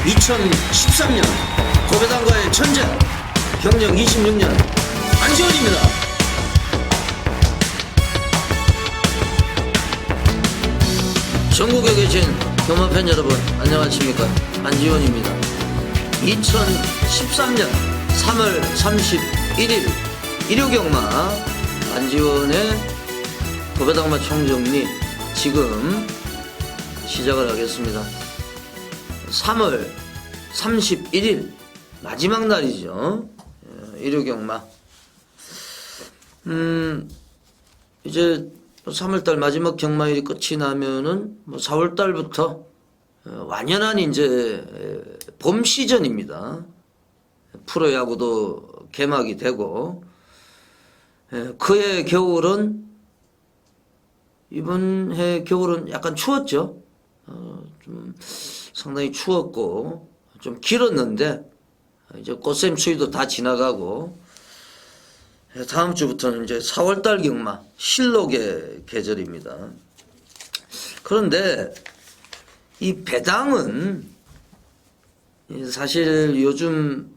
2013년 고배당과의 전쟁 경력 26년 안지원입니다. 전국에 계신 경마팬 여러분 안녕하십니까. 안지원입니다. 2013년 3월 31일 일요경마 안지원의 고배당마 총정리 지금 시작을 하겠습니다. 3월 31일 마지막 날이죠. 일요경마. 이제 3월달 마지막 경마일이 끝이 나면은 4월달부터 완연한 이제 봄 시즌입니다. 프로야구도 개막이 되고, 그해 겨울은 이번 해 겨울은 약간 추웠죠. 좀 상당히 추웠고 좀 길었는데 이제 꽃샘 추위도 다 지나가고 다음 주부터는 이제 4월달 경마 실록의 계절입니다. 그런데 이 배당은 사실 요즘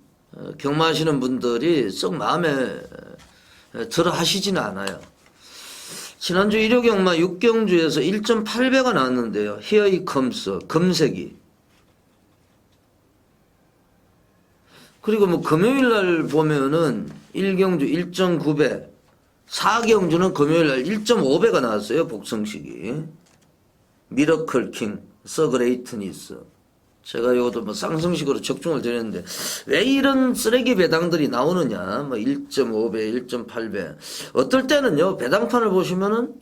경마하시는 분들이 썩 마음에 들어 하시지는 않아요. 지난주 일요경마 6경주에서 1.8배가 나왔는데요. Here it comes, 금색이. 그리고 뭐 금요일날 보면은 1경주 1.9배, 4경주는 금요일날 1.5배가 나왔어요. 복성식이. 미러클 킹, 서그레이트니스. 제가 이것도 뭐 쌍성식으로 적중을 드렸는데 왜 이런 쓰레기 배당들이 나오느냐. 뭐 1.5배, 1.8배. 어떨 때는요, 배당판을 보시면은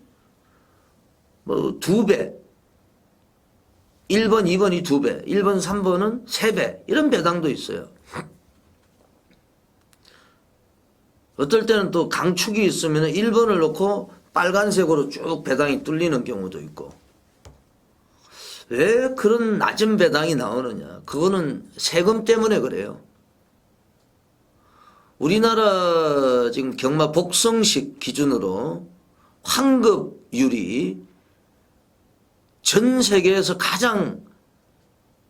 뭐 2배. 1번, 2번이 2배. 1번, 3번은 3배. 이런 배당도 있어요. 어떨 때는 또 강축이 있으면 1번을 놓고 빨간색으로 쭉 배당이 뚫리는 경우도 있고. 왜 그런 낮은 배당이 나오느냐. 그거는 세금 때문에 그래요. 우리나라 지금 경마 복성식 기준으로 환급률이 전 세계에서 가장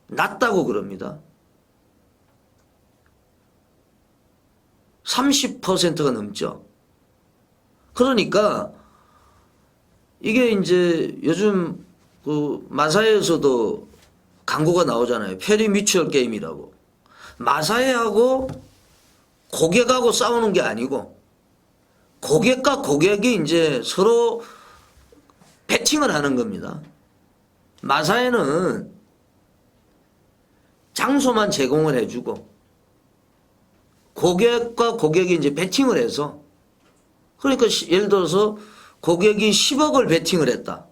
낮다고 그럽니다. 30%가 넘죠. 그러니까 이게 이제 요즘 그 마사회에서도 광고가 나오잖아요. 페리 뮤추얼 게임이라고. 마사회하고 고객하고 싸우는 게 아니고 고객과 고객이 이제 서로 배팅을 하는 겁니다. 마사회는 장소만 제공을 해주고 고객과 고객이 이제 배팅을 해서, 그러니까 예를 들어서 고객이 10억을 배팅을 했다.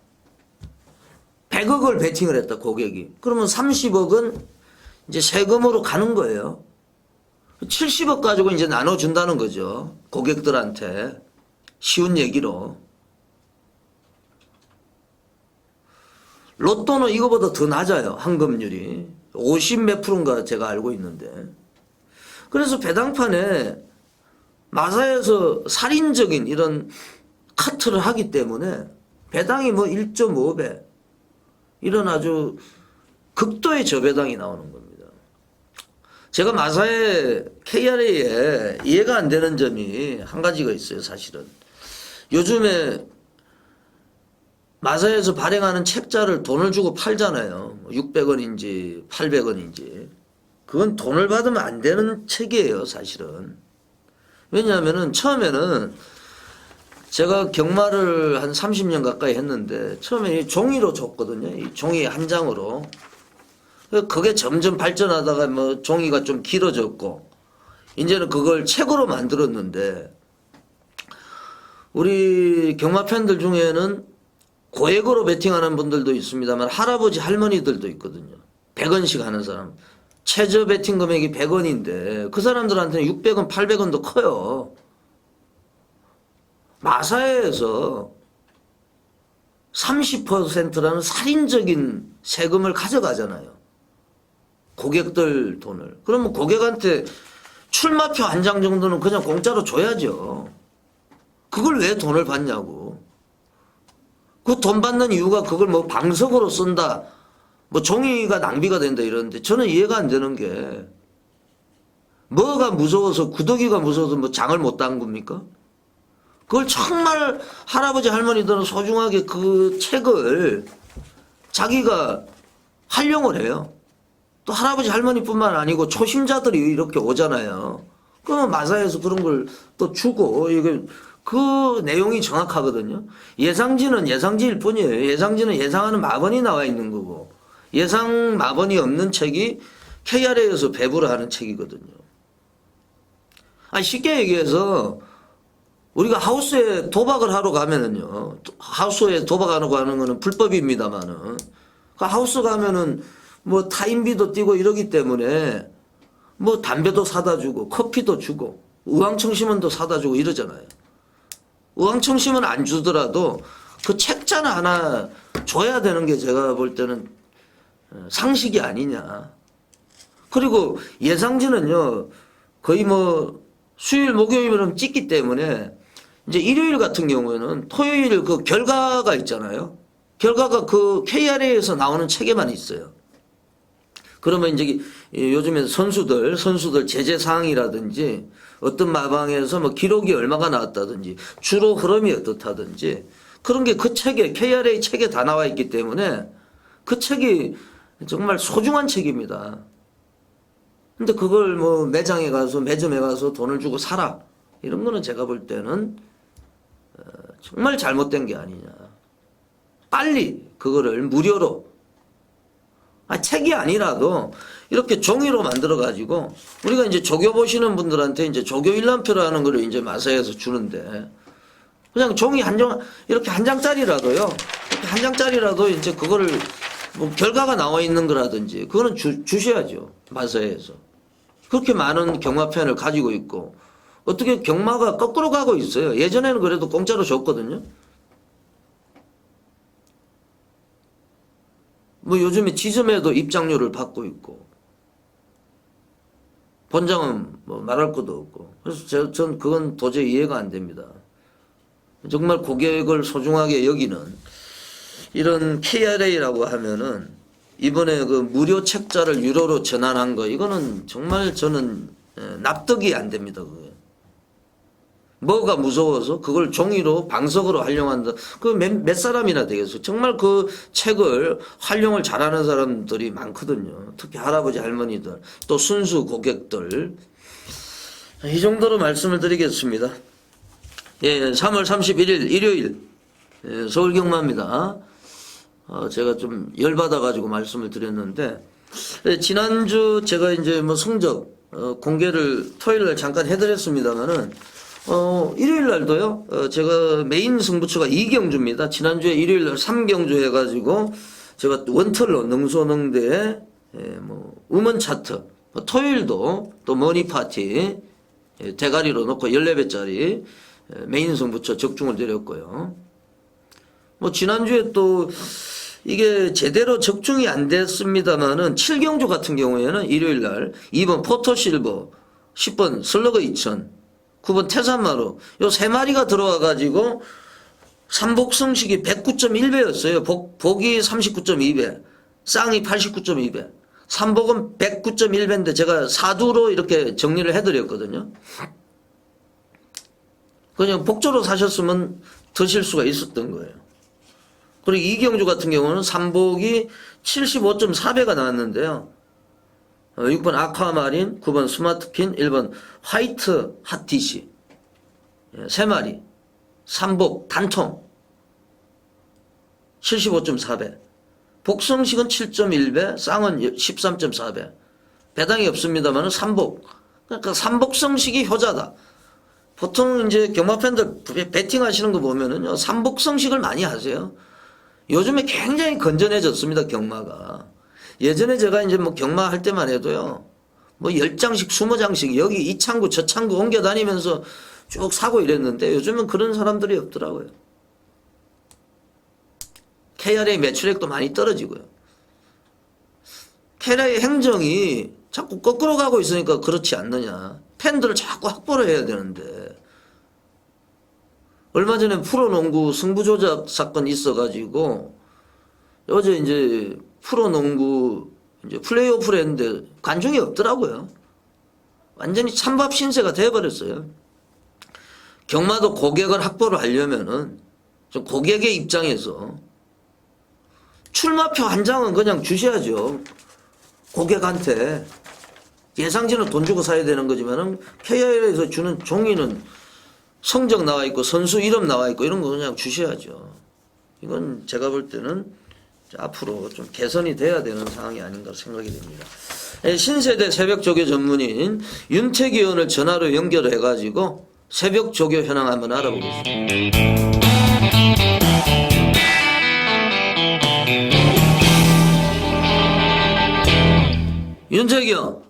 100억을 배팅을 했다, 고객이. 그러면 30억은 이제 세금으로 가는 거예요. 70억 가지고 이제 나눠준다는 거죠. 고객들한테. 쉬운 얘기로. 로또는 이거보다 더 낮아요, 환급률이. 50 몇 프로인가 제가 알고 있는데. 그래서 배당판에 마사에서 살인적인 이런 카트를 하기 때문에 배당이 뭐 1.5배 이런 아주 극도의 저배당이 나오는 겁니다. 제가 마사회 KRA에 이해가 안 되는 점이 한 가지가 있어요. 사실은 요즘에 마사회에서 발행하는 책자를 돈을 주고 팔잖아요. 600원인지 800원인지. 그건 돈을 받으면 안 되는 책이에요, 사실은. 왜냐하면은 처음에는 제가 경마를 한 30년 가까이 했는데 처음에 종이로 줬거든요. 이 종이 한 장으로. 그게 점점 발전하다가 뭐 종이가 좀 길어졌고 이제는 그걸 책으로 만들었는데 우리 경마 팬들 중에는 고액으로 베팅하는 분들도 있습니다만 할아버지 할머니들도 있거든요. 100원씩 하는 사람. 최저 베팅 금액이 100원인데 그 사람들한테는 600원, 800원도 커요. 마사회에서 30%라는 살인적인 세금을 가져가잖아요. 고객들 돈을. 그러면 고객한테 출마표 한 장 정도는 그냥 공짜로 줘야죠. 그걸 왜 돈을 받냐고. 그 돈 받는 이유가 그걸 뭐 방석으로 쓴다, 뭐 종이가 낭비가 된다 이러는데 저는 이해가 안 되는 게 뭐가 무서워서 구더기가 무서워서 뭐 장을 못 담굽니까? 그걸 정말 할아버지 할머니들은 소중하게 그 책을 자기가 활용을 해요. 또 할아버지 할머니뿐만 아니고 초심자들이 이렇게 오잖아요. 그러면 마사에서 그런 걸 또 주고 이게 그 내용이 정확하거든요. 예상지는 예상지일 뿐이에요. 예상지는 예상하는 마번이 나와 있는 거고 예상 마번이 없는 책이 KRA에서 배부를 하는 책이거든요. 아니 쉽게 얘기해서 우리가 하우스에 도박을 하러 가면은요. 하우스에 도박하러 가는 거는 불법입니다만은 그 하우스 가면은 뭐 타임비도 띄고 이러기 때문에 뭐 담배도 사다 주고 커피도 주고 우황청심원도 사다 주고 이러잖아요. 우황청심원 안 주더라도 그 책자는 하나 줘야 되는 게 제가 볼 때는 상식이 아니냐. 그리고 예상지는요. 거의 뭐 수요일 목요일은 찍기 때문에 이제 일요일 같은 경우에는 토요일 그 결과가 있잖아요. 결과가 그 KRA에서 나오는 책에만 있어요. 그러면 이제 요즘에 선수들 제재 사항이라든지 어떤 마방에서 뭐 기록이 얼마가 나왔다든지 주로 흐름이 어떻다든지 그런 게 그 책에 KRA 책에 다 나와 있기 때문에 그 책이 정말 소중한 책입니다. 근데 그걸 뭐 매장에 가서 매점에 가서 돈을 주고 사라 이런 거는 제가 볼 때는 정말 잘못된 게 아니냐. 빨리 그거를 무료로 책이 아니라도 이렇게 종이로 만들어 가지고 우리가 이제 조교 보시는 분들한테 이제 조교 일람표라는 거를 이제 마사에서 주는데 그냥 종이 한 장 이렇게 한 장짜리라도요. 이렇게 한 장짜리라도 이제 그거를 뭐 결과가 나와 있는 거라든지 그거는 주셔야죠. 마사에서. 그렇게 많은 경마펜을 가지고 있고 어떻게 경마가 거꾸로 가고 있어요. 예전에는 그래도 공짜로 줬거든요. 뭐 요즘에 지점에도 입장료를 받고 있고 본장은 뭐 말할 것도 없고 그래서 전 그건 도저히 이해가 안 됩니다. 정말 고객을 소중하게 여기는 이런 KRA라고 하면은 이번에 그 무료 책자를 유료로 전환한 거 이거는 정말 저는 납득이 안 됩니다. 그게. 뭐가 무서워서 그걸 종이로 방석으로 활용한다. 그 몇 사람이나 되겠어. 정말 그 책을 활용을 잘하는 사람들이 많거든요. 특히 할아버지 할머니들 또 순수 고객들. 이 정도로 말씀을 드리겠습니다. 예, 3월 31일 일요일 서울경마입니다. 제가 좀 열받아가지고 말씀을 드렸는데 지난주 제가 이제 뭐 성적 공개를 토요일날 잠깐 해드렸습니다만은 일요일 날도요, 제가 메인 승부처가 2경주입니다. 지난주에 일요일 날 3경주 해가지고, 제가 원털로 능소능대에, 뭐, 음원 차트, 토요일도 또 머니파티, 대가리로 놓고 14배짜리 메인 승부처 적중을 드렸고요. 뭐, 지난주에 또, 이게 제대로 적중이 안 됐습니다만은 7경주 같은 경우에는 일요일 날 2번 포토실버, 10번 슬러거 2000, 9번 태산마루 요 세 마리가 들어와가지고 삼복성식이 109.1배였어요. 복이 39.2배, 쌍이 89.2배, 삼복은 109.1배인데 제가 사두로 이렇게 정리를 해드렸거든요. 그냥 복조로 사셨으면 드실 수가 있었던 거예요. 그리고 이경주 같은 경우는 삼복이 75.4배가 나왔는데요. 6번 아쿠아마린, 9번 스마트킨, 1번 화이트 핫티시. 3마리. 삼복 단통. 75.4배. 복성식은 7.1배, 쌍은 13.4배. 배당이 없습니다만 삼복. 그러니까 삼복성식이 효자다. 보통 이제 경마팬들 배팅 하시는 거 보면은요, 삼복성식을 많이 하세요. 요즘에 굉장히 건전해졌습니다, 경마가. 예전에 제가 이제 뭐 경마할 때만 해도요, 뭐 10장씩, 20장씩 여기 이 창구, 저 창구 옮겨 다니면서 쭉 사고 이랬는데 요즘은 그런 사람들이 없더라고요. KRA 매출액도 많이 떨어지고요. KRA 행정이 자꾸 거꾸로 가고 있으니까 그렇지 않느냐. 팬들을 자꾸 확보를 해야 되는데. 얼마 전에 프로농구 승부조작 사건이 있어가지고 어제 이제 프로농구 이제 플레이오프를 했는데 관중이 없더라고요. 완전히 찬밥 신세가 돼버렸어요. 경마도 고객을 확보를 하려면은 좀 고객의 입장에서 출마표 한 장은 그냥 주셔야죠. 고객한테. 예상지는 돈 주고 사야 되는 거지만은 KIL에서 주는 종이는 성적 나와 있고 선수 이름 나와 있고 이런 거 그냥 주셔야죠. 이건 제가 볼 때는 앞으로 좀 개선이 돼야 되는 상황이 아닌가 생각이 됩니다. 신세대 새벽 조교 전문인 윤택 의원을 전화로 연결해 가지고 새벽 조교 현황 한번 알아보겠습니다. 윤택 의원.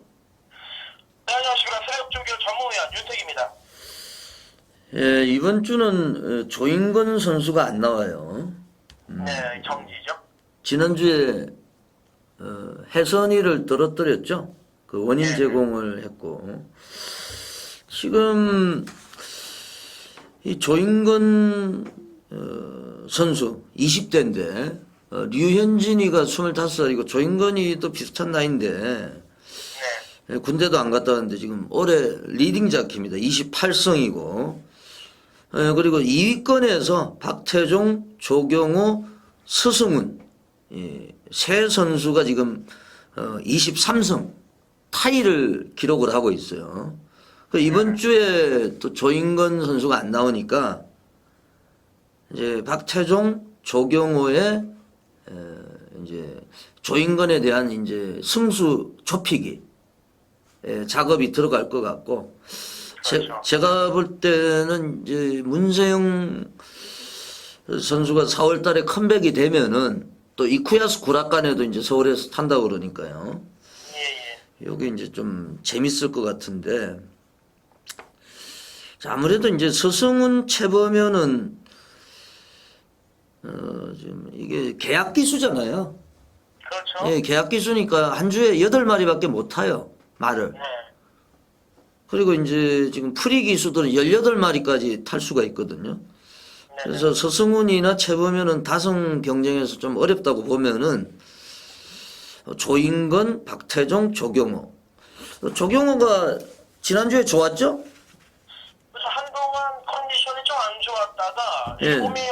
네, 안녕하십니까. 새벽조교 전무위원 윤택입니다. 예, 이번 주는 조인건 선수가 안 나와요. 네, 정지죠. 지난주에 해선이를 떨어뜨렸죠. 그 원인 제공을 했고 지금 이 조인건 선수 20대인데 류현진이가 25살이고 조인건이 또 비슷한 나이인데 군대도 안 갔다 왔는데 지금 올해 리딩 자키입니다. 28승이고 그리고 2위권에서 박태종, 조경호, 서승훈 세 선수가 지금 23승 타이를 기록을 하고 있어요. 이번 주에 또 조인건 선수가 안 나오니까 이제 박태종, 조경호의 이제 조인건에 대한 이제 승수 좁히기 작업이 들어갈 것 같고 그렇죠. 제가 볼 때는 이제 문세영 선수가 4월 달에 컴백이 되면은 또 이쿠야스 구락간에도 이제 서울에서 탄다고 그러니까요. 예. 여기 이제 좀 재밌을 것 같은데 자, 아무래도 이제 서승훈 채범면은 지금 이게 계약 기수잖아요. 그렇죠. 예, 계약 기수니까 한 주에 8마리밖에 못 타요. 말을. 네. 그리고 이제 지금 프리 기수들은 18마리까지 탈 수가 있거든요. 그래서 서승훈이나 채범면은 다성 경쟁에서 좀 어렵다고 보면은 조인건, 박태종, 조경호. 조경호가 지난주에 좋았죠? 그래서 한동안 컨디션이 좀 안 좋았다가 예. 보면 이제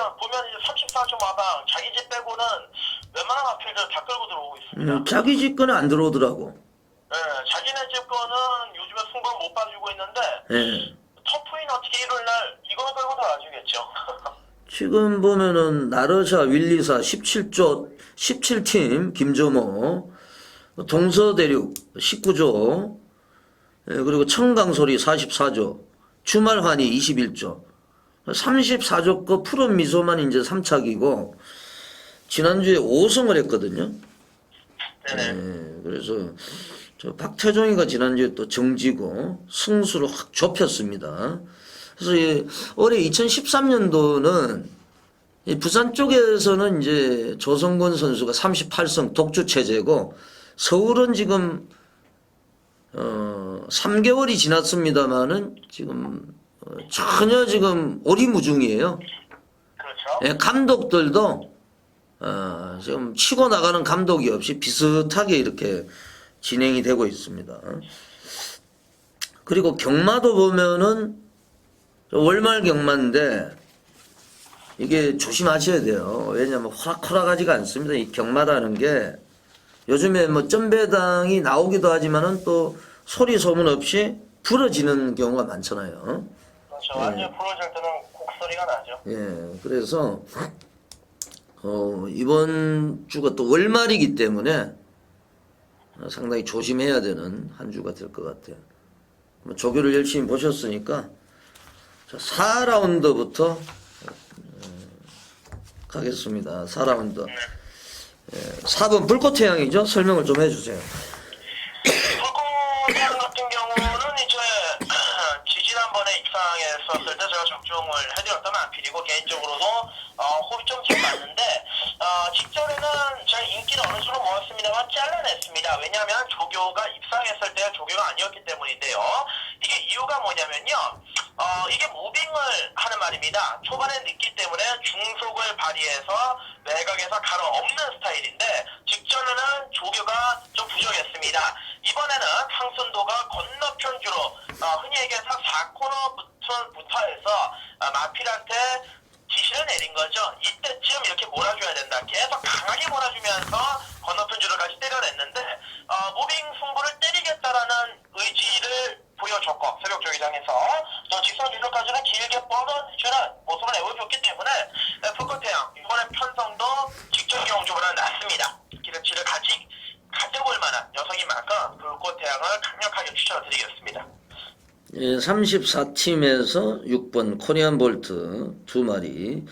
34점 마방 자기 집 빼고는 웬만한 마필들 다 끌고 들어오고 있습니다. 자기 집 거는 안 들어오더라고. 네, 자기네 집 거는 요즘에 승부를 못 봐주고 있는데 예. 터프인 어떻게 일요일 날 이거는 끌고 들어와주겠죠. 지금 보면은 나르샤, 윌리사 17팀 김조모, 동서대륙 19조, 그리고 청강소리 44조, 주말환희 21조, 34조 거 푸른 미소만 이제 3착이고 지난주에 5승을 했거든요. 네네. 그래서 저 박태종이가 지난주에 또 정지고 승수를 확 좁혔습니다. 그래서 올해 2013년도는 부산 쪽에서는 이제 조성권 선수가 38승 독주 체제고 서울은 지금 3개월이 지났습니다만은 지금 전혀 지금 오리무중이에요. 그렇죠. 예, 감독들도 지금 치고 나가는 감독이 없이 비슷하게 이렇게 진행이 되고 있습니다. 그리고 경마도 보면은 월말 경마인데 이게 조심하셔야 돼요. 왜냐하면 호락호락하지가 않습니다. 이 경마라는 게 요즘에 뭐 점배당이 나오기도 하지만은 또 소리 소문 없이 부러지는 경우가 많잖아요. 그렇죠. 완전 부러질 때는 곡소리가 나죠. 예, 그래서 이번 주가 또 월말이기 때문에 상당히 조심해야 되는 한 주가 될 것 같아요. 조교를 열심히 보셨으니까 4라운드부터 가겠습니다. 4라운드. 4번 불꽃태양이죠? 설명을 좀 해주세요. 불꽃태양 같은 경우는 이제 지난번에 입상했었을 때 제가 적중을 해드렸던 안필이고 개인적으로도 호흡이 좀 잘 맞는데 직전에는 제가 인기를 어느 정도 모았습니다만 잘라냈습니다. 왜냐하면 조교가 입상했을 때가 조교가 아니었기 때문인데요. 이게 이유가 뭐냐면요. 이게 무빙을 하는 말입니다. 초반에 늦기 때문에 중속을 발휘해서 외곽에서 가로 없는 스타일인데 즉 직전에는 조교가 좀 부족했습니다. 이번에는 황선도가 건너편주로 흔히 얘기해서 4코너부터 해서 마필한테 지시를 내린 거죠. 이때쯤 이렇게 몰아줘야 된다. 계속 강하게 몰아주면서 건너편주로까지 때려냈는데 무빙 승부를 때리겠다라는 의지를 보여줬고 새벽 조기장에서 또 직선 주로까지는 길게 뻗어주는 모습을 내보여줬기 때문에 불꽃태양 이번에 편성도 직전 경주보다 낫습니다. 기대치를 가져볼 만한 녀석인 만큼 불꽃태양을 강력하게 추천드리겠습니다. 예, 34팀에서 6번 코리안 볼트 2마리,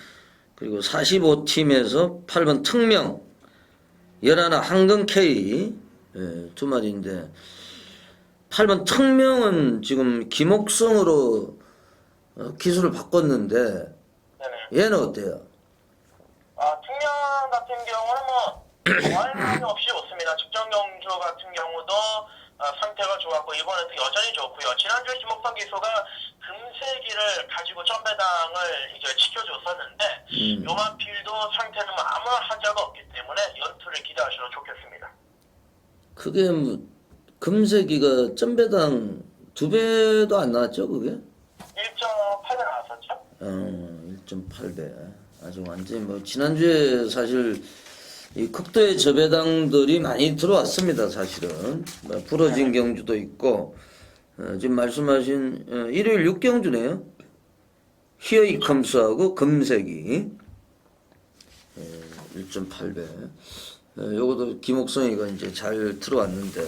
그리고 45팀에서 8번 특명 11 한금 K 2마리인데 8번 특명은 지금 김옥성으로 기술을 바꿨는데 네네. 얘는 어때요? 특명 같은 경우는 뭐 말만이 없이 좋습니다. 직전 경주 같은 경우도 상태가 좋았고 이번에도 여전히 좋고요. 지난주에 김옥성 기수가 금세기를 가지고 점배당을 이제 지켜줬었는데 요마필도 상태는 뭐 아무런 하자가 없기 때문에 연투를 기대하셔도 좋겠습니다. 그게 뭐 금세기가 점배당 2배도 안 나왔죠 그게? 1.8배 나왔었죠? 1.8배. 아주 완전히 뭐 지난주에 사실 이 극도의 저배당들이 많이 들어왔습니다. 사실은 뭐 부러진 경주도 있고 지금 말씀하신 일요일 6경주네요. 히어이 컴스하고 금색이 1.8배. 요것도 김옥성이가 이제 잘 들어왔는데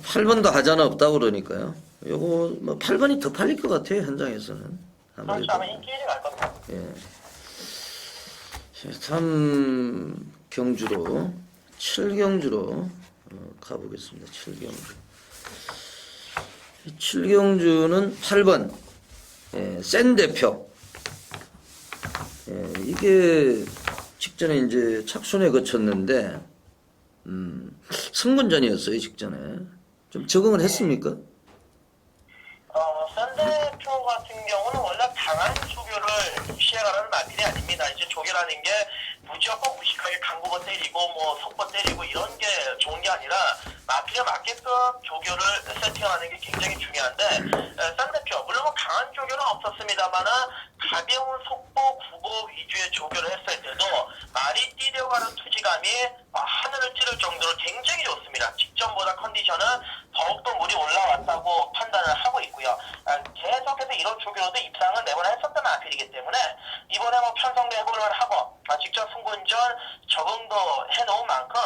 8번도 하자는 없다고 그러니까요. 요거 뭐 8번이 더 팔릴 것 같아요 현장에서는. 그렇죠. 아마 인기 1위 갈 겁니다. 예. 3경주로 7경주로 가보겠습니다. 7경주. 7경주는 8번 센 대표. 이게 직전에 이제 착순에 거쳤는데 승분전이었어요 직전에. 좀 적응을 했습니까? 샌대표 같은 경우는 원래 강한 조교를 시행하라는 마필이 아닙니다. 이제 조교라는 게 무조건 무식하게 강국어 때리고 뭐 속보 때리고 이런 게 좋은 게 아니라 마필에 맞게끔 조교를 세팅하는 게 굉장히 중요한데 샌대표 물론 뭐 강한 조교는 없었습니다만은 가벼운 속보 국어 위주의 조교를 했을 때도 말이 뛰려가는 투지감이 하늘을 찌를 정도로 굉장히 좋습니다. 직전보다 컨디션은 더욱더 물이 올라왔다고 판단을 하고 있고요. 계속해서 이런 조교로도 입상은 매번 했었던 마필이기 때문에 이번에 뭐 편성도 해보를 하고 직전 승군전 적응도 해놓은 만큼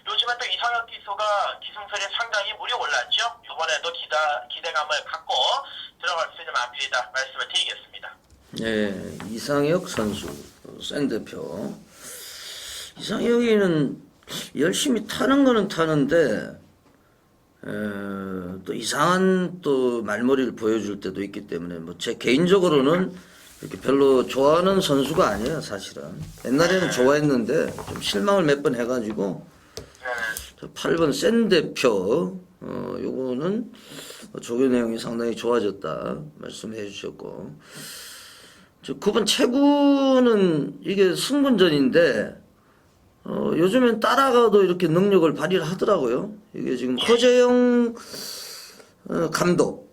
요즘에 또 이상혁 기수가 기승설에 상당히 물이 올랐죠. 이번에도 기대감을 갖고 들어갈 수 있는 마필이다 말씀을 드리겠습니다. 네, 이상혁 선수 센 대표. 이상혁이는 열심히 타는 거는 타는데 또 이상한 또 말머리를 보여줄 때도 있기 때문에 뭐 제 개인적으로는 이렇게 별로 좋아하는 선수가 아니에요 사실은. 옛날에는 좋아했는데 좀 실망을 몇 번 해가지고 8번 센 대표 요거는 조교 내용이 상당히 좋아졌다 말씀해 주셨고 9번 최구는 이게 승분전인데 요즘엔 따라가도 이렇게 능력을 발휘를 하더라고요. 이게 지금 허재영 감독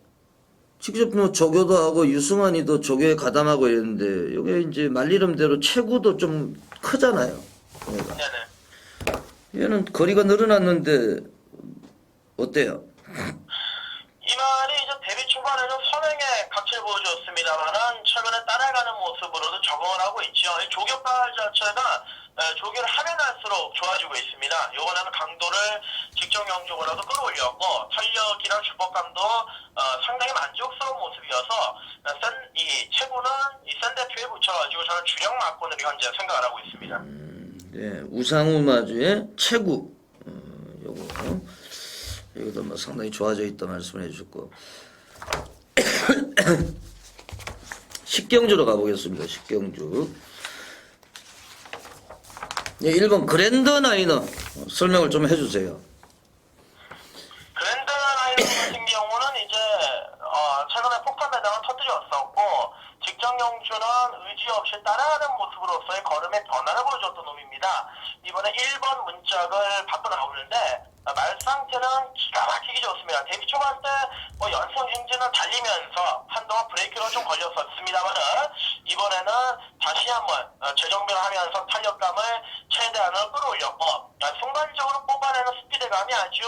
직접 뭐 조교도 하고 유승환이도 조교에 가담하고 이랬는데 이게 이제 말 이름대로 체구도 좀 크잖아요. 얘가. 얘는 거리가 늘어났는데 어때요? 이 말이 이제 데뷔 초반에는 선행에 각질 보여줬습니다만은 최근에 따라가는 모습으로도 적응을 하고 있죠. 이 조교빨 자체가 조교를 하면 할수록 좋아지고 있습니다. 이번에는 강도를 직전 경주보다도 끌어올렸고 탄력이랑 주법감도 상당히 만족스러운 모습이어서 이 체구는 이 센 대표에 붙여가지고 저는 주력 막권으로 현재 생각을 하고 있습니다. 네, 우상우 마주의 체구 이것도 뭐 상당히 좋아져 있다 말씀을 해주셨고 10경주로 가보겠습니다. 10경주. 네, 1번 그랜드 나이너 설명을 좀 해주세요. 그랜드 나이너 같은 경우는 이제 최근에 폭탄 배당을 터뜨렸었고 직전 경주는 의지 없이 따라가는 모습으로서의 걸음의 변화를 보여줬던 놈입니다. 있습니다. 이번에 1번 문짝을 받고 나오는데 말 상태는 기가 막히게 좋습니다. 데뷔 초반 때 뭐 연속 행진은 달리면서 한동안 브레이크가 좀 걸렸었습니다만은 이번에는 다시 한번 재정비를 하면서 탄력감을 최대한으로 끌어올렸고 순간적으로 뽑아내는 스피드감이 아주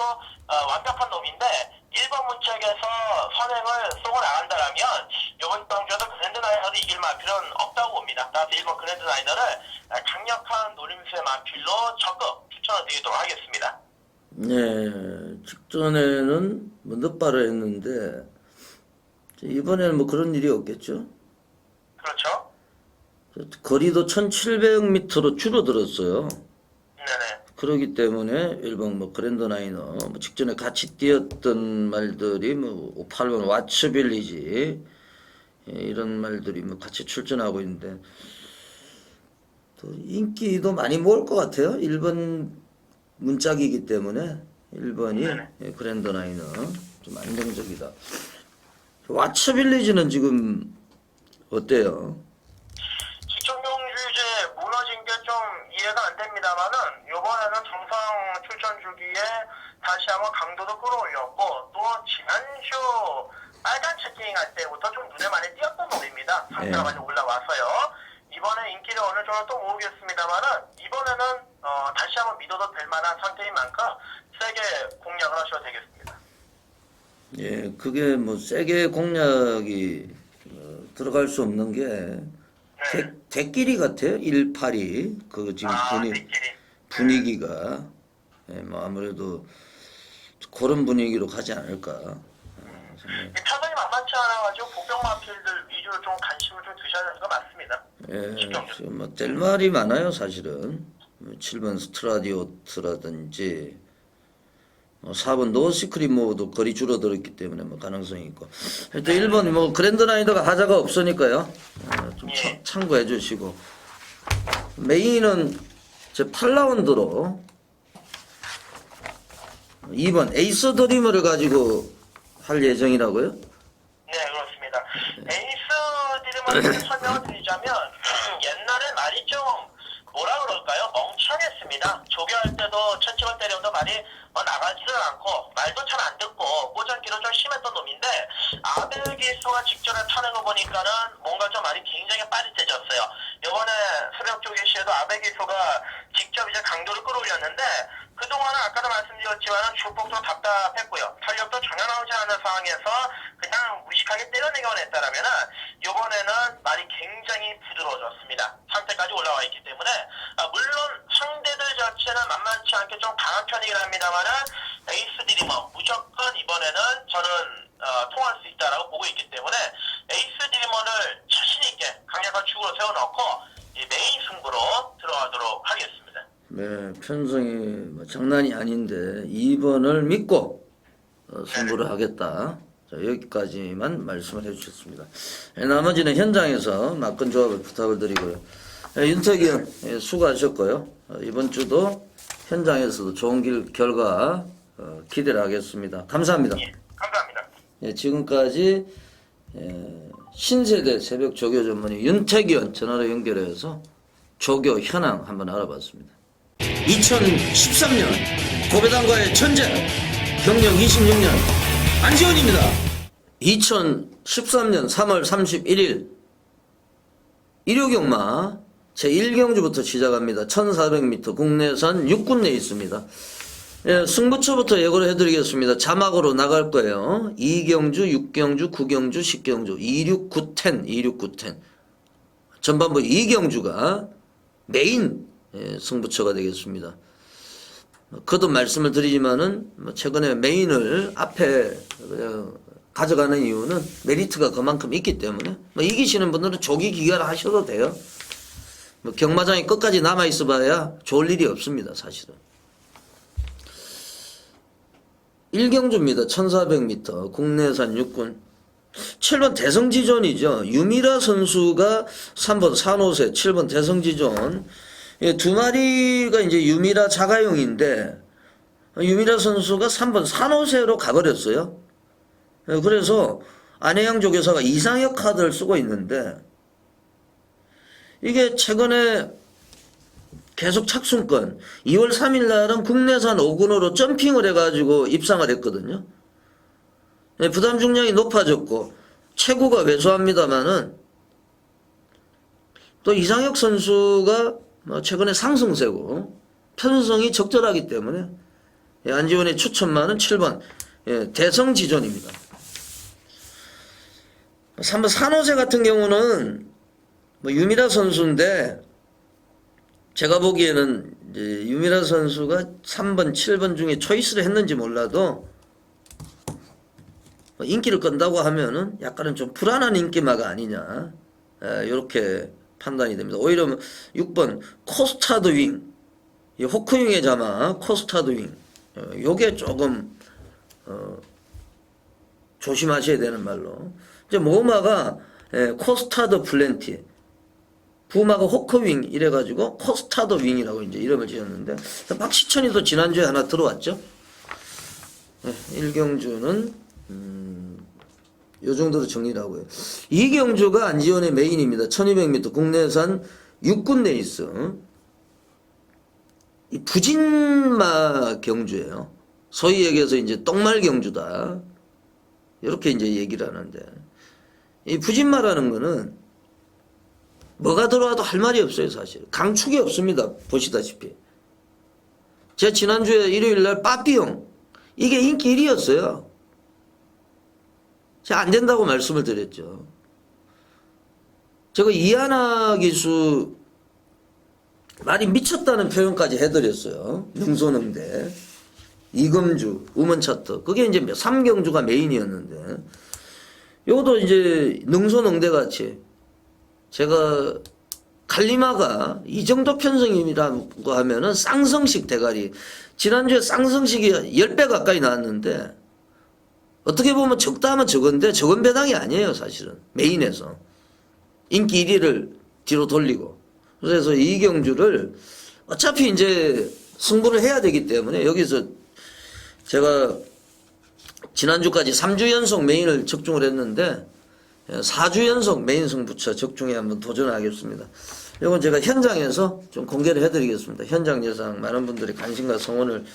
완벽한 놈인데 1번 문짝에서 선행을 쏘고 나간다라면 이번 경주에서 그랜드 나이너를 이길 마필은 없다고 봅니다. 따라서 1번 그랜드 나이너를 강력한 노림수의 마필로 적극 추천을 드리도록 하겠습니다. 네, 직전에는 뭐 늦발을 했는데 이번에는 뭐 그런 일이 없겠죠? 그렇죠? 거리도 1700m로 줄어들었어요. 네네. 그러기 때문에 일본 뭐 그랜드 나이너 뭐 직전에 같이 뛰었던 말들이 뭐 8번 와츠 빌리지 이런 말들이 뭐 같이 출전하고 있는데 또 인기도 많이 모을 것 같아요. 1번 문짝이기 때문에 1번이 그랜드 나이너 좀 안정적이다. 와츠 빌리지는 지금 어때요? 직전 경주 이제 무너진 게 좀 이해가 안 됩니다만은 이번에는 정상 출전 주기에 다시 한번 강도도 끌어올렸고 또 지난주 빨간 체킹 할 때부터 좀 눈에 많이 띄었던 놈입니다. 상태가 예. 많이 올라와서요. 이번에 인기를 어느 정도 또 모으겠습니다만은 이번에는 다시 한번 믿어도 될 만한 상태인 만큼 세게 공략을 하셔도 되겠습니다. 예, 그게 뭐 세게 공략이 들어갈 수 없는 게 네. 대끼리 같아요. 182 그 지금 대끼리. 분위기가 예, 뭐 아무래도 그런 분위기로 가지 않을까. 타선이 만만치 않아가지고 복병 마필들 위주로 좀 관심을 좀 두셔야 되는 거 맞습니다. 예, 지금 뭐 뗄 말이 많아요, 사실은. 7번 스트라디오트라든지 4번 노시크림 모도 거리 줄어들었기 때문에 뭐 가능성이 있고. 하여튼 1번 뭐 그랜드 라이더가 하자가 없으니까요. 좀 참고해 주시고. 메인은 제 8라운드로 2번 에이스 드리머를 가지고 할 예정이라고요? 네, 그렇습니다. 에이스 디르먼을 설명을 드리자면 옛날에 말이 좀 뭐라 그럴까요? 멍청했습니다. 조교할 때도 채찍을 때려도 말이 나가지를 않고 말도 잘 안 듣고 꼬장기로 좀 심했던 놈인데 아벨 기수가 직전에 타는 거 보니까는 뭔가 좀 말이 굉장히 빠릿해졌어요. 이번에 새벽 조교 시에도 아벨 기수가 직접 이제 강도를 끌어올렸는데 그동안은 아까도 말씀드렸지만 주폭도 답답했고요. 탄력도 전혀 나오지 않는 상황에서 그냥 무식하게 때려내기만 했다라면은 이번에는 말이 굉장히 부드러워졌습니다. 상태까지 올라와 있기 때문에 물론 상대들 자체는 만만치 않게 좀 강한 편이긴 합니다만은 에이스 디리머 무조건 이번에는 저는 통할 수 있다라고 보고 있기 때문에 에이스 디리머를 자신 있게 강력한 축으로 세워놓고 이 메인 승부로 들어가도록 하겠습니다. 네, 편성이 뭐 장난이 아닌데 2번을 믿고 승부를 하겠다. 자, 여기까지만 말씀을 해주셨습니다. 나머지는 현장에서 맞건 조합을 부탁을 드리고요. 윤택이 형 수고하셨고요. 이번 주도 현장에서도 좋은 결과 기대를 하겠습니다. 감사합니다. 예, 감사합니다. 지금까지 신세대 새벽 조교 전문의 윤택이 형 전화로 연결해서 조교 현황 한번 알아봤습니다. 2013년 고배당과의 전쟁 경력 26년 안지원입니다. 2013년 3월 31일 일요경마 제1경주부터 시작합니다. 1400m 국내산 6군내 있습니다. 예, 승부처부터 예고를 해드리겠습니다. 자막으로 나갈 거예요. 2경주, 6경주, 9경주, 10경주 26910 26910 전반부 2경주가 메인 승부처가 되겠습니다. 거듭 말씀을 드리지만은 최근에 메인을 앞에 가져가는 이유는 메리트가 그만큼 있기 때문에 이기시는 분들은 조기 기간을 하셔도 돼요. 경마장이 끝까지 남아 있어 봐야 좋을 일이 없습니다, 사실은. 1경주입니다. 1400m 국내산 6군 7번 대성지존이죠. 유미라 선수가 3번 산호세 7번 대성지존 두 마리가 이제 유미라 자가용인데 유미라 선수가 3번 산호세로 가버렸어요. 그래서 안혜영 조교사가 이상혁 카드를 쓰고 있는데 이게 최근에 계속 착순권. 2월 3일 날은 국내산 5군으로 점핑을 해가지고 입상을 했거든요. 네, 부담 중량이 높아졌고 체구가 왜소합니다만은 또 이상혁 선수가 최근에 상승세고 편성이 적절하기 때문에 안지원의 추천만은 7번 대성지존입니다. 3번 산호세 같은 경우는 유미라 선수인데 제가 보기에는 이제 유미라 선수가 3번, 7번 중에 초이스를 했는지 몰라도 인기를 끈다고 하면은 약간은 좀 불안한 인기마가 아니냐 이렇게 판단이 됩니다. 오히려 6번 코스타드 윙, 이 호크윙의 자마 코스타드 윙, 요게 조금 조심하셔야 되는 말로. 이제 모마가 코스타드 플랜티, 부마가 호크윙 이래가지고 코스타드 윙이라고 이제 이름을 지었는데 박시천이도 지난주에 하나 들어왔죠. 일경주는 요 정도로 정리를 하고요. 이경주가 안지원의 메인입니다. 1200m 국내산 육군 레이스. 이 부진마 경주예요. 소위 얘기해서 이제 똥말 경주다. 이렇게 이제 얘기를 하는데 이 부진마라는 거는 뭐가 들어와도 할 말이 없어요, 사실. 강축이 없습니다. 보시다시피. 제가 지난주에 일요일 날 빠삐용 이게 인기 1위였어요. 제가 안 된다고 말씀을 드렸죠. 제가 이하나 기수 말이 미쳤다는 표현까지 해드렸어요. 능소능대, 이금주, 우먼차트. 그게 이제 3경주가 메인이었는데, 요것도 이제 능소능대 같이 제가 칼리마가 이 정도 편성이라고 하면은 쌍성식 대가리. 지난주에 쌍성식이 10배 가까이 나왔는데, 어떻게 보면 적다 하면 적은데 적은 배당이 아니에요, 사실은. 메인에서. 인기 1위를 뒤로 돌리고. 그래서 이경주를 어차피 이제 승부를 해야 되기 때문에 여기서 제가 지난주까지 3주 연속 메인을 적중을 했는데 4주 연속 메인 승부처 적중에 한번 도전하겠습니다. 이건 제가 현장에서 좀 공개를 해드리겠습니다. 현장 예상 많은 분들이 관심과 성원을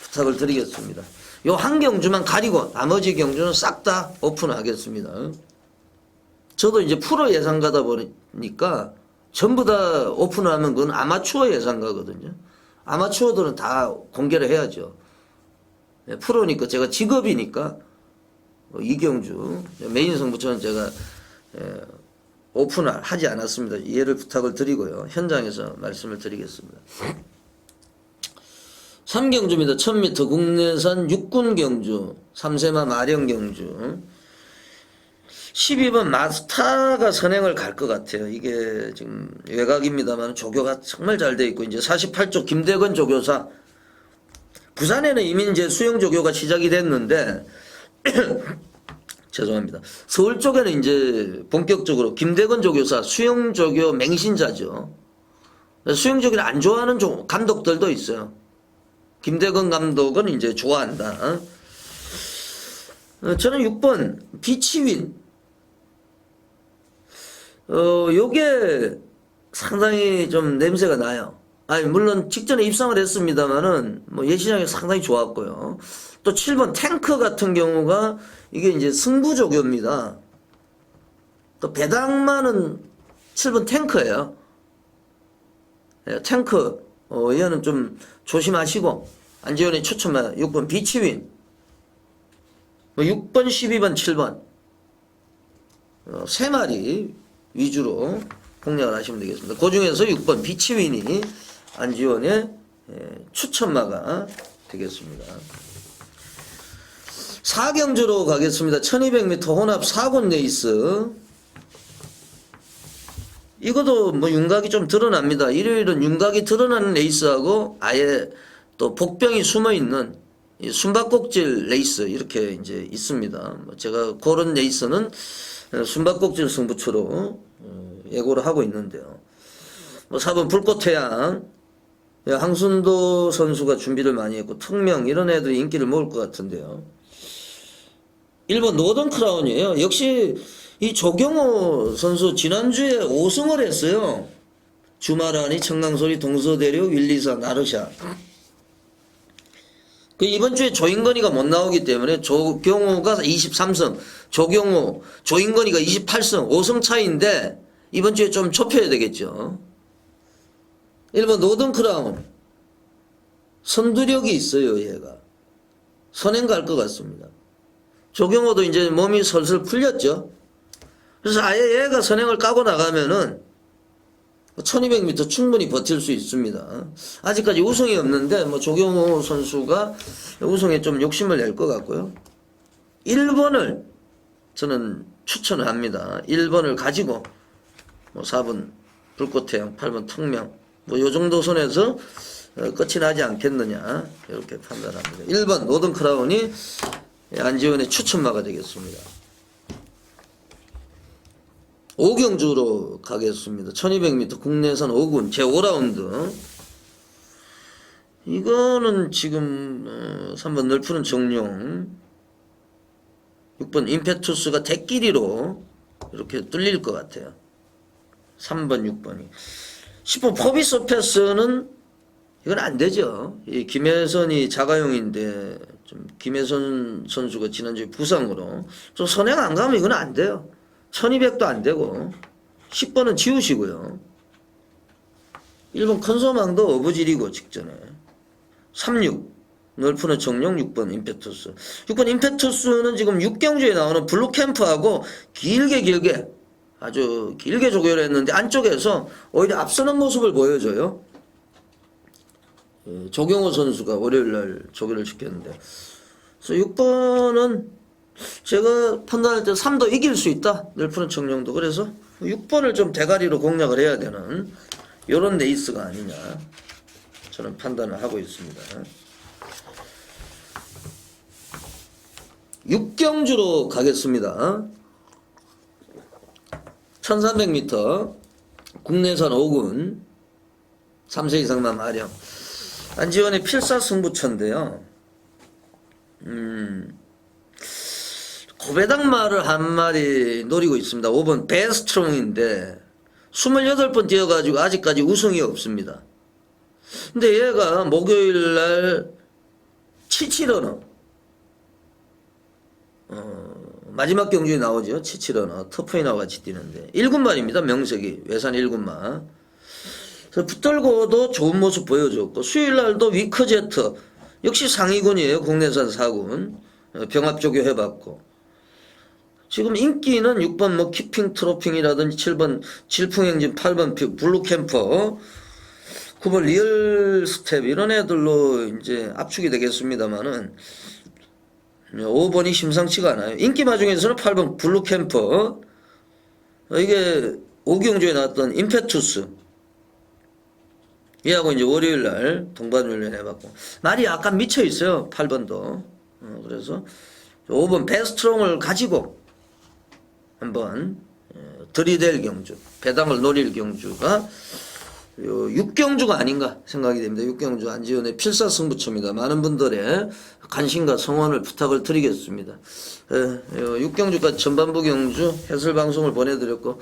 부탁을 드리겠습니다. 요 한 경주만 가리고 나머지 경주는 싹 다 오픈하겠습니다. 저도 이제 프로 예상가다 보니까 전부 다 오픈하면 그건 아마추어 예상가거든요. 아마추어들은 다 공개를 해야죠. 프로니까 제가 직업이니까 이경주 메인 승부처는 제가 오픈을 하지 않았습니다. 이해를 부탁을 드리고요. 현장에서 말씀을 드리겠습니다. 3경주입니다. 1000m 국내산 육군 경주, 3세마 마령 경주. 12번 마스타가 선행을 갈 것 같아요. 이게 지금 외곽입니다만 조교가 정말 잘 돼 있고, 이제 48쪽 김대건 조교사. 부산에는 이미 이제 수영 조교가 시작이 됐는데, 죄송합니다. 서울 쪽에는 이제 본격적으로 김대건 조교사 수영 조교 맹신자죠. 수영 조교를 안 좋아하는 감독들도 있어요. 김대건 감독은 이제 좋아한다. 저는 6번 비치윈. 요게 상당히 좀 냄새가 나요. 아니 물론 직전에 입상을 했습니다만은 뭐 예시장이 상당히 좋았고요. 또 7번 탱크 같은 경우가 이게 이제 승부조교입니다. 또 배당만은 7번 탱크예요. 탱크. 얘는 좀 조심하시고 안지원의 추천만 6번 비치윈, 6번 12번 7번 세 마리 위주로 공략을 하시면 되겠습니다. 그 중에서 6번 비치윈이 안지원의 추천마가 되겠습니다. 4경주로 가겠습니다. 1200m 혼합 4군 레이스. 이것도 뭐 윤곽이 좀 드러납니다. 일요일은 윤곽이 드러나는 레이스하고 아예 또 복병이 숨어 있는 숨바꼭질 레이스 이렇게 이제 있습니다. 제가 그런 레이스는 숨바꼭질 승부처로 예고를 하고 있는데요. 뭐 4번 불꽃태양, 황순도 선수가 준비를 많이 했고 특명 이런 애들이 인기를 모을 것 같은데요. 1번 노던 크라운이에요. 역시 이 조경호 선수 지난주에 5승을 했어요. 주마라니, 청강소리, 동서대륙, 윌리사, 나르샤. 그 이번 주에 조인건이가 못 나오기 때문에 조경호가 23승, 조경호, 조인건이가 28승, 5승 차이인데 이번 주에 좀 좁혀야 되겠죠. 1번 노던 크라운. 선두력이 있어요, 얘가. 선행 갈 것 같습니다. 조경호도 이제 몸이 슬슬 풀렸죠. 그래서 아예 얘가 선행을 까고 나가면은 1200m 충분히 버틸 수 있습니다. 아직까지 우승이 없는데 뭐 조경호 선수가 우승에 좀 욕심을 낼 것 같고요. 1번을 저는 추천을 합니다. 1번을 가지고 뭐 4번 불꽃태양, 8번 턱명 뭐 요 정도 선에서 끝이 나지 않겠느냐 이렇게 판단합니다. 1번 노던 크라운이 안지원의 추천마가 되겠습니다. 오경주로 가겠습니다. 1200m 국내산 5군 제5라운드. 이거는 지금 3번 널푸른 정룡, 6번 임페투스가 대끼리로 이렇게 뚫릴 것 같아요. 3번 6번이 10번 포비소패스는 이건 안 되죠. 이 김혜선이 자가용인데 좀 김혜선 선수가 지난주에 부상으로 좀 선행 안 가면 이건 안 돼요. 1200도 안 되고 10번은 지우시고요. 1번 큰소망도 어부질이고 직전에 36 널푸는 정령 6번 임페투스. 6번 임페투스는 지금 6경주에 나오는 블루캠프하고 길게 아주 길게 조교를 했는데 안쪽에서 오히려 앞서는 모습을 보여줘요. 조경호 선수가 월요일날 조교를 시켰는데 그래서 6번은 제가 판단할 때 3도 이길 수 있다. 널푸른 청룡도. 그래서 6번을 좀 대가리로 공략을 해야 되는 이런 레이스가 아니냐 저는 판단을 하고 있습니다. 6경주로 가겠습니다. 1300m 국내산 5군 3세 이상만 마령. 안지원의 필사승부처인데요. 고배당마를 한 마리 노리고 있습니다. 5번 베스트롱인데 28번 뛰어가지고 아직까지 우승이 없습니다. 근데 얘가 목요일날 치치러너 마지막 경주에 나오죠. 치치러너 터프이나와 같이 뛰는데 1군만입니다. 명색이 외산 1군만. 붙들고도 좋은 모습 보여줬고 수요일날도 위커제트 역시 상위군이에요. 국내산 4군 병합조교 해봤고 지금 인기는 6번 뭐 키핑 트로핑이라든지 7번 질풍행진 8번 블루캠퍼 9번 리얼 스텝 이런 애들로 이제 압축이 되겠습니다만은 5번이 심상치가 않아요. 인기마 중에서는 8번 블루캠퍼 이게 오경주에 나왔던 임페투스 얘하고 이제 월요일날 동반훈련 해봤고 말이 약간 미쳐있어요. 8번도 그래서 5번 베스트롱을 가지고 한번 들이댈 경주 배당을 노릴 경주가 6경주가 아닌가 생각이 됩니다. 6경주 안지원의 필사승부처입니다. 많은 분들의 관심과 성원을 부탁을 드리겠습니다. 6경주까지 전반부 경주 해설방송을 보내드렸고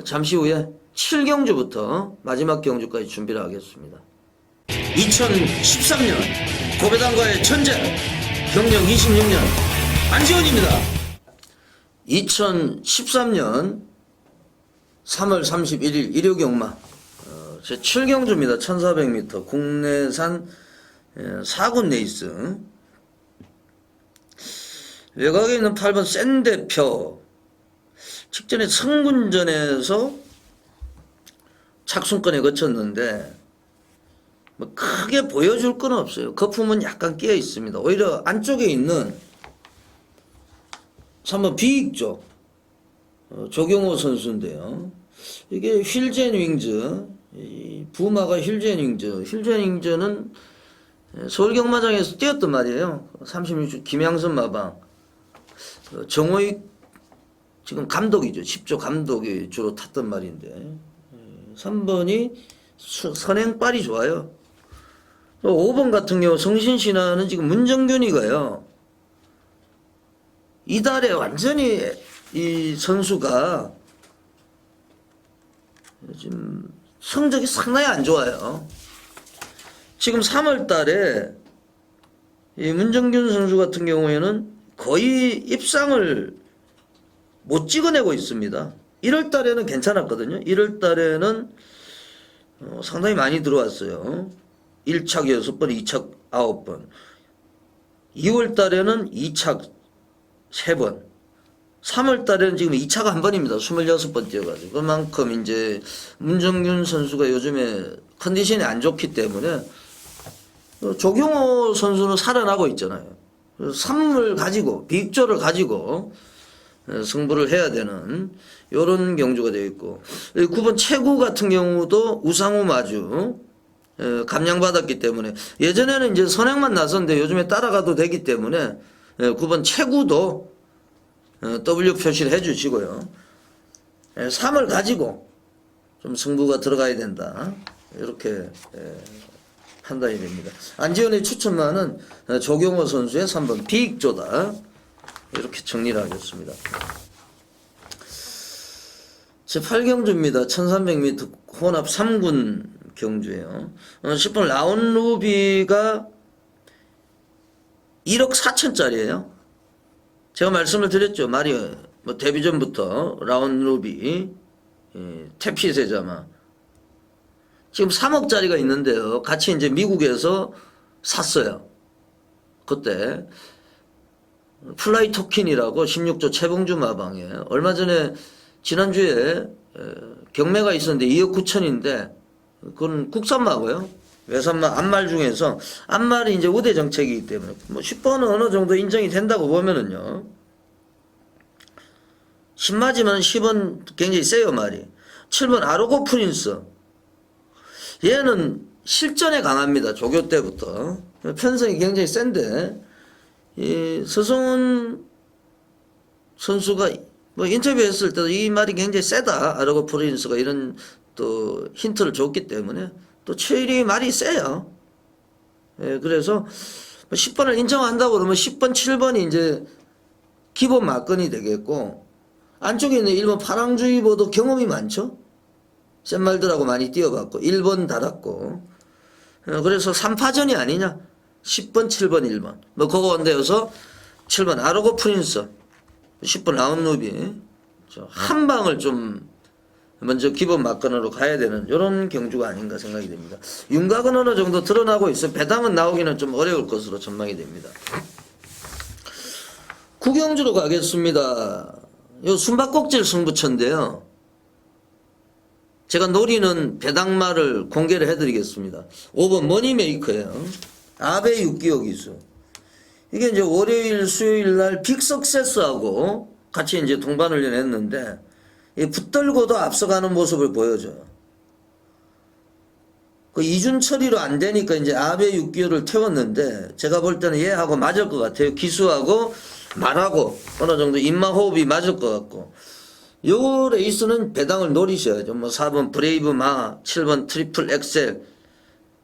잠시 후에 7경주부터 마지막 경주까지 준비를 하겠습니다. 2013년 고배당과의 전쟁 경력 26년 안지원입니다. 2013년 3월 31일 일요경마 제 7경주입니다. 1400m 국내산 4군 레이스 외곽에 있는 8번 센대표 직전에 성군전에서 착순권에 거쳤는데 뭐 크게 보여줄 건 없어요. 거품은 약간 끼어 있습니다. 오히려 안쪽에 있는 3번 비익조 조경호 선수인데요. 이게 휠젠 윙즈 부마가 휠젠 윙즈는 서울경마장에서 뛰었단 말이에요. 36주 김양선 마방 정호익 지금 감독이죠. 10조 감독이 주로 탔던 말인데 3번이 선행빨이 좋아요. 5번 같은 경우 성신신화는 지금 문정균이가요. 이달에 완전히 이 선수가 요즘 성적이 상당히 안 좋아요. 지금 3월 달에 이 문정균 선수 같은 경우에는 거의 입상을 못 찍어내고 있습니다. 1월 달에는 괜찮았거든요. 1월 달에는 상당히 많이 들어왔어요. 1착 6번, 2착 9번. 2월 달에는 2착 3번. 3월 달에는 지금 2차가 한 번입니다. 26번 뛰어가지고. 그만큼 이제 문정균 선수가 요즘에 컨디션이 안 좋기 때문에 조경호 선수는 살아나고 있잖아요. 삶을 가지고, 비익조를 가지고 승부를 해야 되는 이런 경주가 되어 있고, 9번 최구 같은 경우도 우상우 마주 감량받았기 때문에 예전에는 이제 선행만 나섰는데 요즘에 따라가도 되기 때문에 9번 최구도 W 표시를 해주시고요. 3을 가지고 좀 승부가 들어가야 된다. 이렇게 판단이 됩니다. 안지현의 추천만은 조경호 선수의 3번 비익조다. 이렇게 정리를 하겠습니다. 제8경주입니다. 1300m 혼합 3군 경주예요. 10번 라운루비가 1억 4천짜리예요. 제가 말씀을 드렸죠. 말이 뭐 데뷔 전부터 라운루비, 태피세자마 지금 3억짜리가 있는데요. 같이 이제 미국에서 샀어요. 그때 플라이 토킨이라고 16조 최봉주 마방이에요. 얼마 전에 지난주에 경매가 있었는데 2억 9천인데 그건 국산마고요. 외산마 암말 중에서 암말이 이제 우대 정책이기 때문에 뭐 10번은 어느 정도 인정이 된다고 보면은요. 10마지만 10은 굉장히 세요 말이. 7번 아로고 프린스. 얘는 실전에 강합니다. 조교 때부터. 편성이 굉장히 센데 이 서성훈 선수가 뭐 인터뷰했을 때도 이 말이 굉장히 세다. 아로고 프린스가 이런 또 힌트를 줬기 때문에 또 최일이 말이 세요. 예, 그래서 10번을 인정한다고 그러면 10번, 7번이 이제 기본 막건이 되겠고 안쪽에 있는 1번 파랑주의보도 경험이 많죠. 센 말들하고 많이 뛰어봤고 1번 달았고 그래서 3파전이 아니냐. 10번, 7번, 1번 뭐 그거 원대여서 7번 아로고 프린스 10번 라운루비 한 방을 좀 먼저 기본 막건으로 가야 되는 이런 경주가 아닌가 생각이 됩니다. 윤곽은 어느 정도 드러나고 있어 배당은 나오기는 좀 어려울 것으로 전망이 됩니다. 구경주로 가겠습니다. 요 숨바꼭질 승부처인데요. 제가 노리는 배당말을 공개를 해드리겠습니다. 5번 머니메이커예요. 아베 6기호 기수. 이게 이제 월요일, 수요일 날 빅석세스하고 같이 이제 동반훈련 했는데 붙들고도 앞서가는 모습을 보여줘요. 그 이준 처리로 안 되니까 이제 아베 6기호를 태웠는데 제가 볼 때는 얘하고 맞을 것 같아요. 기수하고 말하고 어느 정도 입마호흡이 맞을 것 같고 요 레이스는 배당을 노리셔야죠. 뭐 4번 브레이브 마, 7번 트리플 엑셀,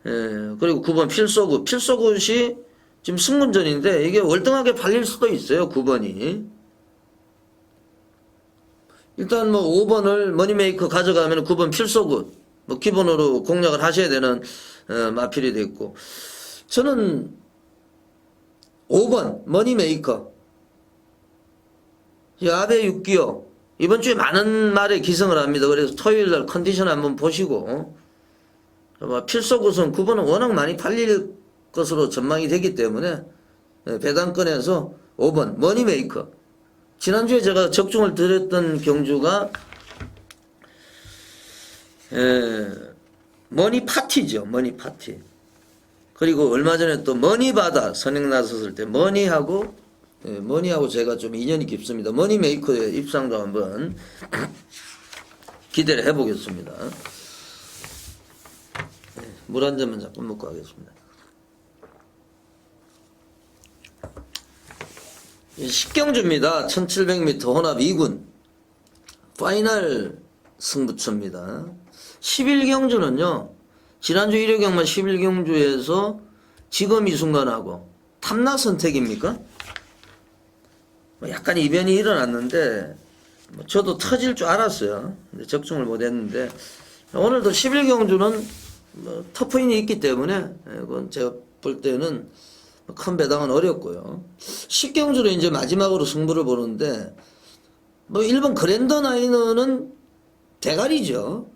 그리고 9번 필소굿. 필소굿이 지금 승문전인데 이게 월등하게 팔릴 수도 있어요. 9번이. 일단 뭐 5번을 머니메이커 가져가면 9번 필소굿. 뭐 기본으로 공략을 하셔야 되는 마필이 돼 있고 저는 5번 머니메이커. 아베 6기호. 이번 주에 많은 말에 기승을 합니다. 그래서 토요일 날 컨디션 한번 보시고 필소굿은 9번은 워낙 많이 팔릴 것으로 전망이 되기 때문에 배당권에서 5번 머니메이커. 지난주에 제가 적중을 드렸던 경주가 머니파티죠. 머니파티. 그리고 얼마 전에 또 머니바다 선행 나섰을 때 머니하고 제가 좀 인연이 깊습니다. 머니메이커의 입상도 한번 기대를 해보겠습니다. 물 한 잔만 잠깐 먹고 하겠습니다. 10경주입니다. 1700m 혼합 2군 파이널 승부처입니다. 11경주는요. 지난주 1회경만 11경주에서 지금 이 순간하고 탐나 선택입니까? 약간 이변이 일어났는데 저도 터질 줄 알았어요. 근데 적중을 못했는데 오늘도 11경주는 뭐 터프인이 있기 때문에 그건 제가 볼 때는 큰 배당은 어렵고요. 10경주로 이제 마지막으로 승부를 보는데 뭐 1번 그랜드 나이너는 대가리죠.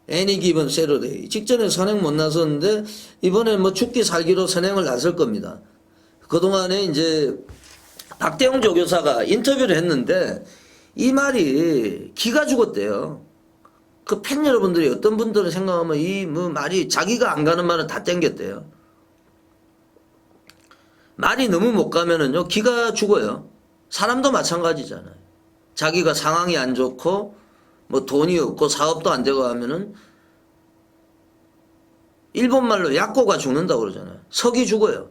애니 기본 세러데이 직전에 선행 못 나섰는데 이번에 뭐 죽기 살기로 선행을 나설 겁니다. 그동안에 이제 박대웅 조교사가 인터뷰를 했는데 이 말이 기가 죽었대요. 그 팬 여러분들이 어떤 분들은 생각하면 이 뭐 말이 자기가 안 가는 말은 다 땡겼대요. 말이 너무 못 가면은요 기가 죽어요. 사람도 마찬가지잖아요. 자기가 상황이 안 좋고 뭐 돈이 없고 사업도 안 되고 하면은 일본 말로 약고가 죽는다고 그러잖아요. 석이 죽어요.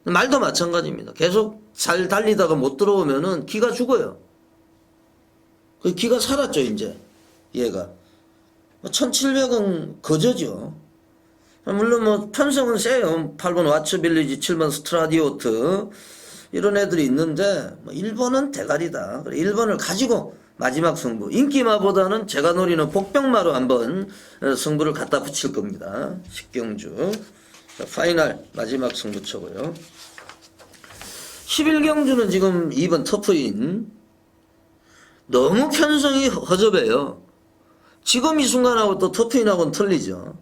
말도 마찬가지입니다. 계속 잘 달리다가 못 들어오면은 기가 죽어요. 그 기가 살았죠 이제 얘가. 1700은 거저죠. 물론 뭐 편성은 세요. 8번 와츠빌리지, 7번 스트라디오트 이런 애들이 있는데 뭐 1번은 대가리다. 그래 1번을 가지고 마지막 승부 인기마보다는 제가 노리는 복병마로 한번 승부를 갖다 붙일 겁니다. 10경주 자, 파이널 마지막 승부처고요. 11경주는 지금 2번 터프인 너무 편성이 허접해요. 지금 이 순간하고 또 터프인하고는 틀리죠.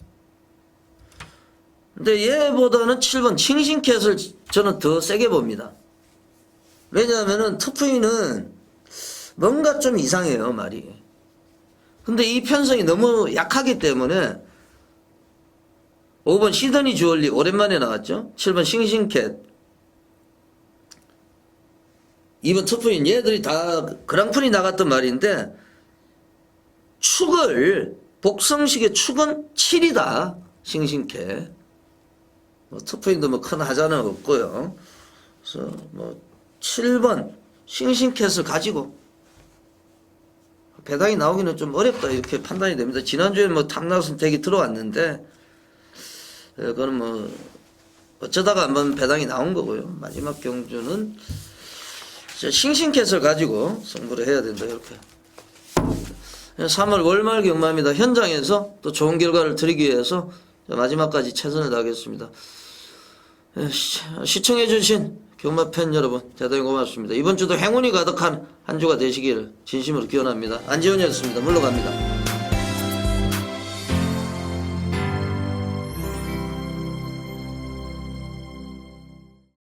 근데 얘보다는 7번 칭싱캣을 저는 더 세게 봅니다. 왜냐하면은 터프인은 뭔가 좀 이상해요 말이. 근데 이 편성이 너무 약하기 때문에 5번 시드니 주얼리 오랜만에 나왔죠. 7번 싱싱캣 2번 터프인 얘들이 다 그랑프리 나갔던 말인데 축을 복성식의 축은 7이다 싱싱캣. 뭐 터프인도 뭐 큰 하자는 없고요. 그래서 뭐 7번 싱싱캣을 가지고 배당이 나오기는 좀 어렵다 이렇게 판단이 됩니다. 지난주에 뭐 탐나선 덱이 들어왔는데 그거는 뭐 어쩌다가 한번 배당이 나온 거고요. 마지막 경주는 싱싱캣을 가지고 승부를 해야 된다 이렇게. 3월 월말 경마입니다. 현장에서 또 좋은 결과를 드리기 위해서 마지막까지 최선을 다하겠습니다. 시청해주신 경마팬 여러분 대단히 고맙습니다. 이번 주도 행운이 가득한 한 주가 되시기를 진심으로 기원합니다. 안지훈이었습니다. 물러갑니다.